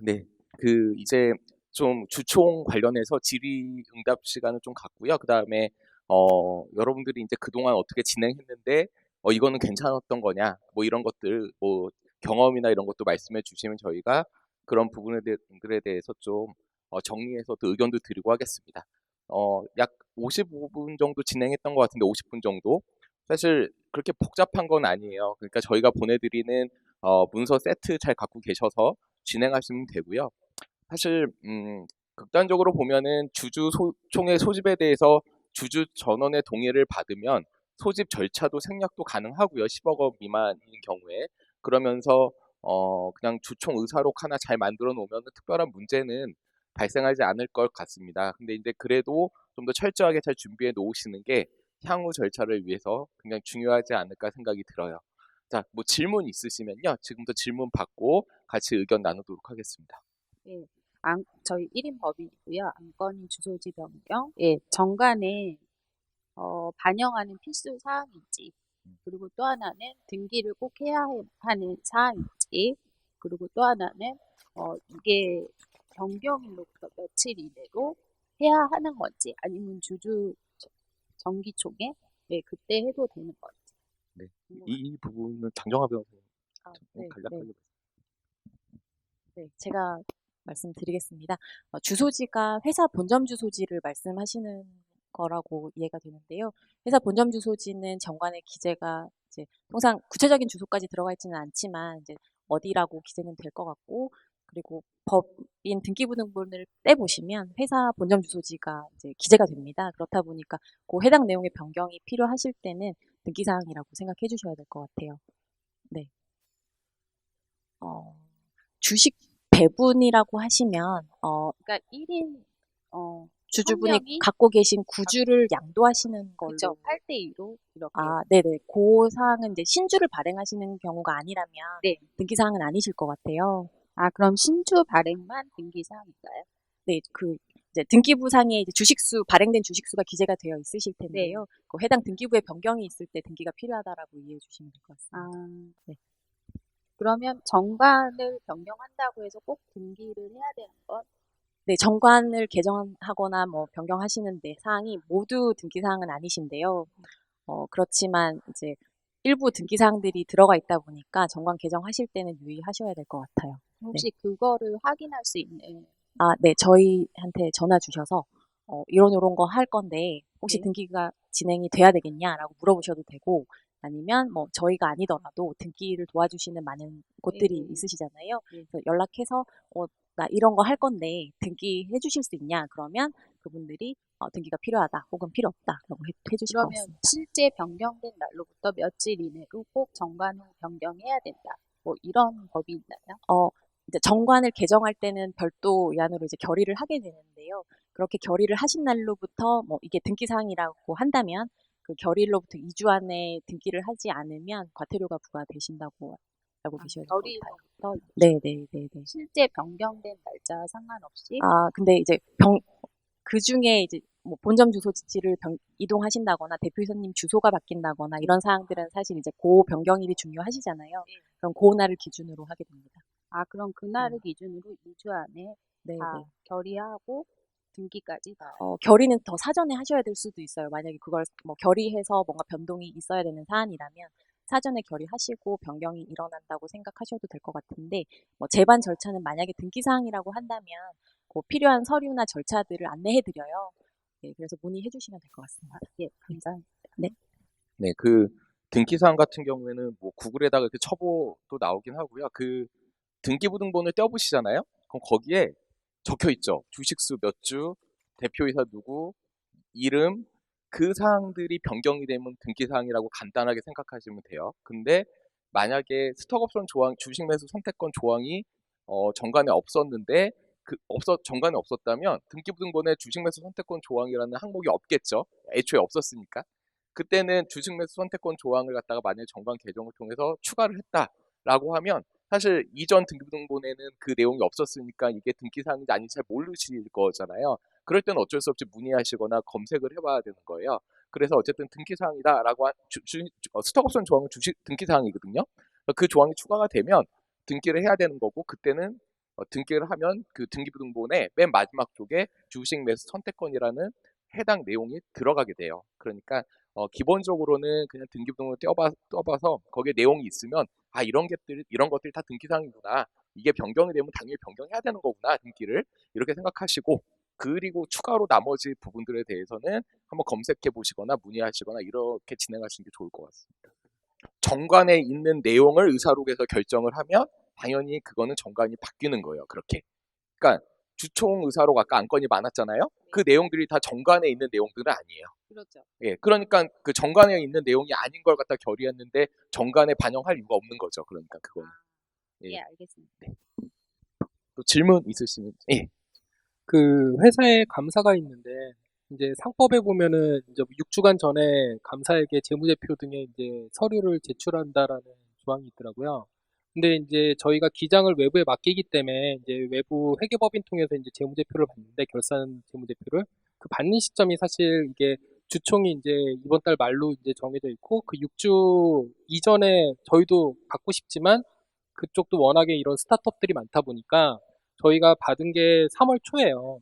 네. 이제 좀 주총 관련해서 질의응답 시간을 좀 갖고요. 그다음에 여러분들이 인제 그동안 어떻게 진행했는데 이거는 괜찮았던 거냐 뭐 이런 것들 뭐 경험이나 이런 것도 말씀해 주시면 저희가 그런 부분에 들에 대해서 좀 정리해서 또 의견도 드리고 하겠습니다. 약 55분 정도 진행했던 것 같은데 50분 정도. 사실 그렇게 복잡한 건 아니에요. 그러니까 저희가 보내 드리는 문서 세트 잘 갖고 계셔서 진행하시면 되고요. 사실 극단적으로 보면은 총회 소집에 대해서 주주 전원의 동의를 받으면 소집 절차도 생략도 가능하고요. 10억 원 미만인 경우에. 그러면서 그냥 주총 의사록 하나 잘 만들어 놓으면은 특별한 문제는 발생하지 않을 것 같습니다. 근데 인제 그래도 좀 더 철저하게 잘 준비해 놓으시는 게 향후 절차를 위해서 굉장히 중요하지 않을까 생각이 들어요. 자, 뭐 질문 있으시면요. 지금부터 질문 받고 같이 의견 나누도록 하겠습니다. 예. 저희 1인 법인이고요. 안건인 주소지 변경, 예, 정관에 반영하는 필수 사항인지, 그리고 또 하나는 등기를 꼭 해야 하는 사항인지, 그리고 또 하나는 이게 변경일로부터 며칠 이내로 해야 하는 건지, 아니면 정기총회, 네, 그때 해도 되는 건지 네. 궁금합니다. 이 부분은 장정하 변호사님 좀 네, 네, 간략하게. 네. 제가 말씀드리겠습니다. 주소지가 회사 본점 주소지를 말씀하시는 거라고 이해가 되는데요. 회사 본점 주소지는 정관의 기재가 이제 통상 구체적인 주소까지 들어가 있지는 않지만 이제 어디라고 기재는 될 것 같고, 그리고 법인 등기부등본을 떼보시면 회사 본점 주소지가 이제 기재가 됩니다. 그렇다 보니까 그 해당 내용의 변경이 필요하실 때는 등기사항이라고 생각해 주셔야 될 것 같아요. 네. 어, 주식 배분이라고 하시면 그러니까 1인 주주분이 1명이 갖고 계신 구주를 양도하시는 그죠. 걸로. 8대2로 이렇게. 아, 네네. 그 사항은 이제 신주를 발행하시는 경우가 아니라면 네. 등기사항은 아니실 것 같아요. 아, 그럼 신주 발행만 등기사항인가요? 네, 이제 등기부상에 이제 발행된 주식수가 기재가 되어 있으실 네. 텐데요. 그 해당 등기부에 변경이 있을 때 등기가 필요하다라고 이해해 주시면 될 것 아, 같습니다. 네. 그러면 정관을 변경한다고 해서 꼭 등기를 해야 되는 건? 네, 정관을 개정하거나 뭐 변경하시는데 사항이 모두 등기사항은 아니신데요. 그렇지만 이제 일부 등기사항들이 들어가 있다 보니까 정관 개정하실 때는 유의하셔야 될 것 같아요. 네. 혹시 그거를 확인할 수 있는? 아, 네. 저희한테 전화 주셔서 이런 거 할 건데 혹시 네. 등기가 진행이 돼야 되겠냐라고 물어보셔도 되고, 아니면 뭐 저희가 아니더라도 등기를 도와주시는 많은 곳들이 네. 있으시잖아요. 네. 그래서 연락해서 나 이런 거 할 건데 등기해 주실 수 있냐? 그러면 그분들이 등기가 필요하다 혹은 필요 없다라고 해주실 것 그러면 같습니다. 실제 변경된 날로부터 며칠 이내로 꼭 정관을 변경해야 된다. 뭐 이런 법이 있나요? 이제 정관을 개정할 때는 별도 의안으로 이제 결의를 하게 되는데요. 그렇게 결의를 하신 날로부터 뭐 이게 등기 사항이라고 한다면 그 결의로부터 2주 안에 등기를 하지 않으면 과태료가 부과되신다고 알고 계셔야 될 것 같아요. 결의로부터 네, 네, 네, 네. 실제 변경된 날짜와 상관없이. 아, 근데 이제 그 중에 이제 뭐 본점 주소지를 이동하신다거나 대표이사님 주소가 바뀐다거나 이런 사항들은 사실 이제 그 변경일이 중요하시잖아요. 네. 그럼 그 날을 기준으로 하게 됩니다. 아, 그럼 네, 그날을 기준으로 2주 안에 네, 다 네. 결의하고 등기까지 다. 결의는 더 사전에 하셔야 될 수도 있어요. 만약에 그걸 뭐 결의해서 뭔가 변동이 있어야 되는 사안이라면 사전에 결의하시고 변경이 일어난다고 생각하셔도 될 것 같은데, 뭐 제반 절차는 만약에 등기 사항이라고 한다면 그 필요한 서류나 절차들을 안내해 드려요. 네, 그래서 문의해 주시면 될 것 같습니다. 예, 감사합니다. 네. 네. 등기사항 같은 경우에는 뭐 구글에다가 이렇게 쳐도 나오긴 하고요. 등기부등본을 떼어보시잖아요. 그럼 거기에 적혀 있죠. 주식수 몇 주, 대표이사 누구, 이름, 그 사항들이 변경이 되면 등기사항이라고 간단하게 생각하시면 돼요. 근데 만약에 스톡옵션 조항, 주식 매수 선택권 조항이 정관에 없었는데 정관에 없었다면 등기부등본에 주식 매수 선택권 조항이라는 항목이 없겠죠. 애초에 없었으니까. 그때는 주식 매수 선택권 조항을 갖다가 만약에 정관 개정을 통해서 추가를 했다라고 하면 사실 이전 등기부등본에는 그 내용이 없었으니까 이게 등기사항인지 아닌지 잘 모르실 거잖아요. 그럴 때는 어쩔 수 없이 문의하시거나 검색을 해봐야 되는 거예요. 그래서 어쨌든 등기사항이다라고 스톡옵션 조항은 주식 등기사항이거든요. 그 조항이 추가가 되면 등기를 해야 되는 거고 그때는 등기를 하면 그 등기부등본의 맨 마지막 쪽에 주식 매수 선택권이라는 해당 내용이 들어가게 돼요. 그러니까 기본적으로는 그냥 등기부등본을 떠봐서 거기에 내용이 있으면 아 이런 것들이 다 등기사항이구나. 이게 변경이 되면 당연히 변경해야 되는 거구나 등기를 이렇게 생각하시고 그리고 추가로 나머지 부분들에 대해서는 한번 검색해 보시거나 문의하시거나 이렇게 진행하시는 게 좋을 것 같습니다. 정관에 있는 내용을 의사록에서 결정을 하면 당연히 그거는 정관이 바뀌는 거예요. 그렇게. 그러니까 주총 의사록 아까 안건이 많았잖아요. 그 내용들이 다 정관에 있는 내용들은 아니에요. 그렇죠. 예, 그러니까 그 정관에 있는 내용이 아닌 걸 갖다 결의했는데 정관에 반영할 이유가 없는 거죠. 그러니까 그거는. 예, 예. 알겠습니다. 또 질문 있으시면 예. 그 회사에 감사가 있는데 이제 상법에 보면은 이제 6주간 전에 감사에게 재무제표 등의 이제 서류를 제출한다라는 조항이 있더라고요. 근데 이제 저희가 기장을 외부에 맡기기 때문에 이제 외부 회계법인 통해서 이제 재무제표를 받는데 결산 재무제표를 그 받는 시점이 사실 이게 주총이 이제 이번 달 말로 이제 정해져 있고 그 6주 이전에 저희도 받고 싶지만 그쪽도 워낙에 이런 스타트업들이 많다 보니까 저희가 받은 게 3월 초예요.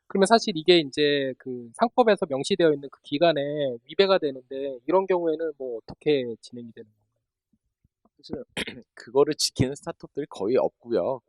그러면 사실 이게 이제 그 상법에서 명시되어 있는 그 기간에 위배가 되는데 이런 경우에는 뭐 어떻게 진행이 되는 건가요? 사실 그거를 지키는 스타트업들이 거의 없고요.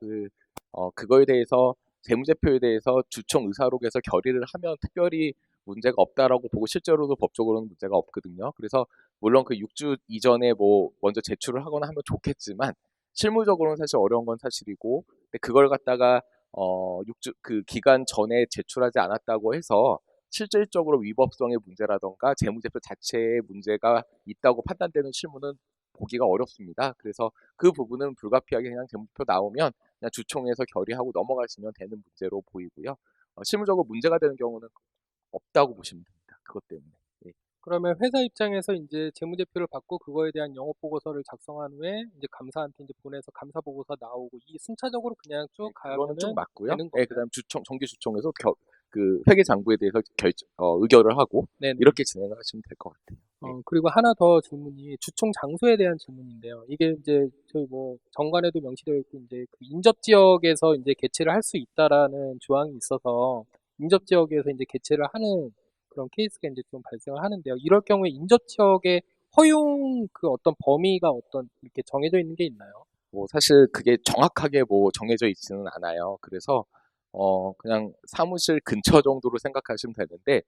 그거에 대해서 재무제표에 대해서 주총 의사록에서 결의를 하면 특별히 문제가 없다라고 보고 실제로도 법적으로는 문제가 없거든요. 그래서 물론 그 6주 이전에 뭐 먼저 제출을 하거나 하면 좋겠지만 실무적으로는 사실 어려운 건 사실이고 근데 그걸 갖다가 6주 그 기간 전에 제출하지 않았다고 해서 실질적으로 위법성의 문제라던가 재무제표 자체에 문제가 있다고 판단되는 실무는 보기가 어렵습니다. 그래서 그 부분은 불가피하게 그냥 재무제표 나오면 그냥 주총에서 결의하고 넘어가시면 되는 문제로 보이고요. 실무적으로 문제가 되는 경우는 없다고 보시면 됩니다. 그것 때문에. 예. 그러면 회사 입장에서 이제 재무제표를 받고 그거에 대한 영업 보고서를 작성한 후에 이제 감사한테 이제 보내서 감사 보고서 나오고 이 순차적으로 그냥 쭉 그거는 쭉 가면은 맞고요. 되는 예, 건가요? 그다음 정기 주총에서 그 회계장부에 대해서 의결을 하고 네네. 이렇게 진행하시면 될 것 같아요. 그리고 하나 더 질문이 주총 장소에 대한 질문인데요. 이게 이제 저희 뭐 정관에도 명시되어 있고 이제 그 인접 지역에서 이제 개최를 할 수 있다라는 조항이 있어서 인접 지역에서 이제 개최를 하는 그런 케이스가 이제 좀 발생을 하는데요. 이럴 경우에 인접 지역의 허용 그 어떤 범위가 어떤 이렇게 정해져 있는 게 있나요? 뭐 사실 그게 정확하게 뭐 정해져 있지는 않아요. 그래서 그냥 사무실 근처 정도로 생각하시면 되는데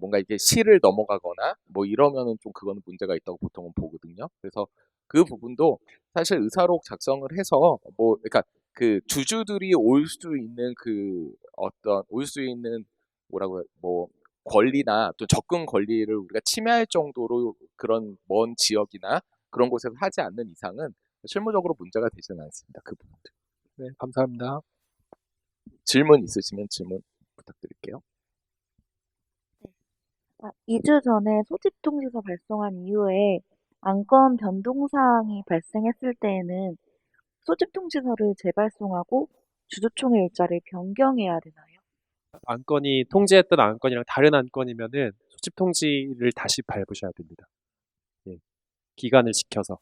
뭔가 이게 시를 넘어가거나 뭐 이러면은 좀 그거는 문제가 있다고 보통은 보거든요. 그래서 그 부분도 사실 의사록 작성을 해서 뭐 그러니까 그 주주들이 올 수 있는 그 어떤 올 수 있는 뭐라고 뭐 권리나 또 접근 권리를 우리가 침해할 정도로 그런 먼 지역이나 그런 곳에서 하지 않는 이상은 실무적으로 문제가 되지는 않습니다. 그 부분들. 네, 감사합니다. 질문 있으시면 질문 부탁드릴게요. 2주 전에 소집통지서 발송한 이후에 안건 변동사항이 발생했을 때에는 소집통지서를 재발송하고 주주총회 일자를 변경해야 되나요? 안건이 통지했던 안건이랑 다른 안건이면은 소집 통지를 다시 밟으셔야 됩니다. 예, 기간을 지켜서.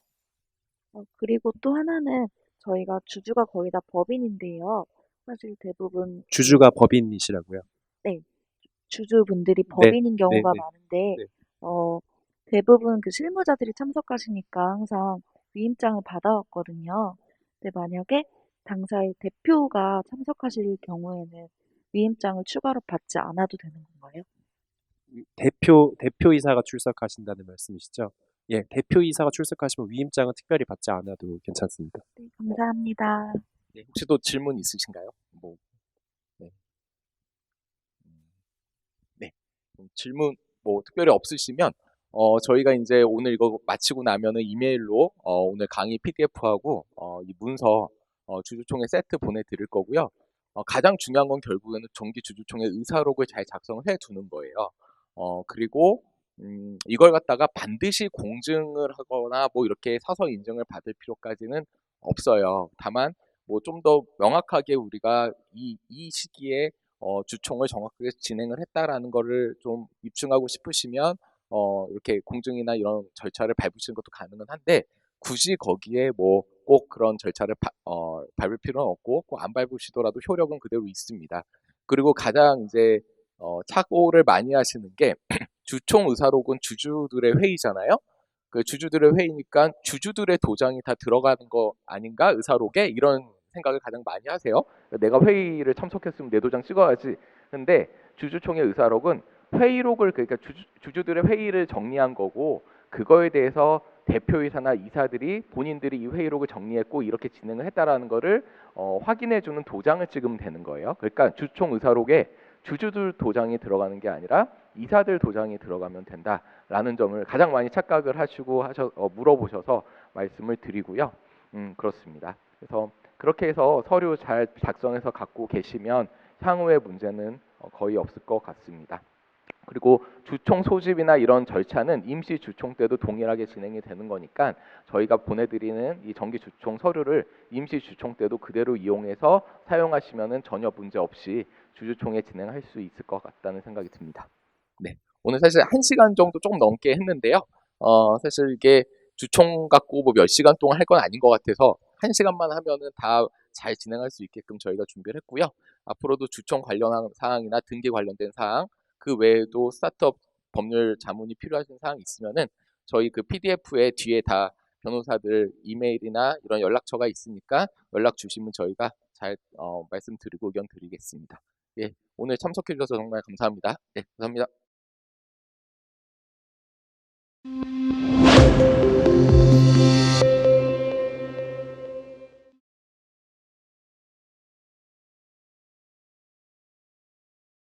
그리고 또 하나는 저희가 주주가 거의 다 법인인데요. 사실 대부분 주주가 법인이시라고요. 주주분들이 네, 법인인 네, 경우가 네, 많은데 네. 대부분 그 실무자들이 참석하시니까 항상 위임장을 받아왔거든요. 근데 만약에 당사의 대표가 참석하실 경우에는 위임장을 추가로 받지 않아도 되는 건가요? 대표이사가 출석하신다는 말씀이시죠? 예, 대표이사가 출석하시면 위임장은 특별히 받지 않아도 괜찮습니다. 네, 감사합니다. 네, 혹시 또 질문 있으신가요? 뭐, 네. 네. 질문 뭐 특별히 없으시면 저희가 이제 오늘 이거 마치고 나면은 이메일로 오늘 강의 PDF하고 이 문서 주주총회 세트 보내드릴 거고요. 가장 중요한 건 결국에는 정기 주주총회 의사록을 잘 작성을 해두는 거예요. 그리고 이걸 갖다가 반드시 공증을 하거나 뭐 이렇게 사서 인증을 받을 필요까지는 없어요. 다만 뭐 좀 더 명확하게 우리가 이 시기에 주총을 정확하게 진행을 했다라는 거를 좀 입증하고 싶으시면 이렇게 공증이나 이런 절차를 밟으시는 것도 가능은 한데 굳이 거기에 뭐 꼭 그런 절차를 밟을 필요는 없고 꼭 안 밟으시더라도 효력은 그대로 있습니다. 그리고 가장 이제 착오를 많이 하시는 게 주총 의사록은 주주들의 회의잖아요. 그 주주들의 회의니까 주주들의 도장이 다 들어가는 거 아닌가 의사록에 이런 생각을 가장 많이 하세요. 내가 회의를 참석했으면 내 도장 찍어야지. 근데 주주총회 의사록은 회의록을 그러니까 주주들의 회의를 정리한 거고 그거에 대해서 대표이사나 이사들이 본인들이 이 회의록을 정리했고 이렇게 진행을 했다라는 거를 확인해주는 도장을 찍으면 되는 거예요. 그러니까 주총 의사록에 주주들 도장이 들어가는 게 아니라 이사들 도장이 들어가면 된다라는 점을 가장 많이 착각을 하시고 물어보셔서 말씀을 드리고요. 그렇습니다. 그래서 그렇게 해서 서류 잘 작성해서 갖고 계시면 향후의 문제는 거의 없을 것 같습니다. 그리고 주총 소집이나 이런 절차는 임시 주총 때도 동일하게 진행이 되는 거니까 저희가 보내드리는 이 정기 주총 서류를 임시 주총 때도 그대로 이용해서 사용하시면은 전혀 문제 없이 주주총회 진행할 수 있을 것 같다는 생각이 듭니다. 네, 오늘 사실 1시간 정도 조금 넘게 했는데요. 사실 이게 주총 갖고 뭐 몇 시간 동안 할 건 아닌 것 같아서 1시간만 하면은 다 잘 진행할 수 있게끔 저희가 준비를 했고요. 앞으로도 주총 관련한 사항이나 등기 관련된 사항 그 외에도 스타트업 법률 자문이 필요하신 사항이 있으면은 저희 그 PDF에 뒤에 다 변호사들 이메일이나 이런 연락처가 있으니까 연락 주시면 저희가 잘 말씀드리고 의견 드리겠습니다. 예, 오늘 참석해 주셔서 정말 감사합니다. 예, 감사합니다.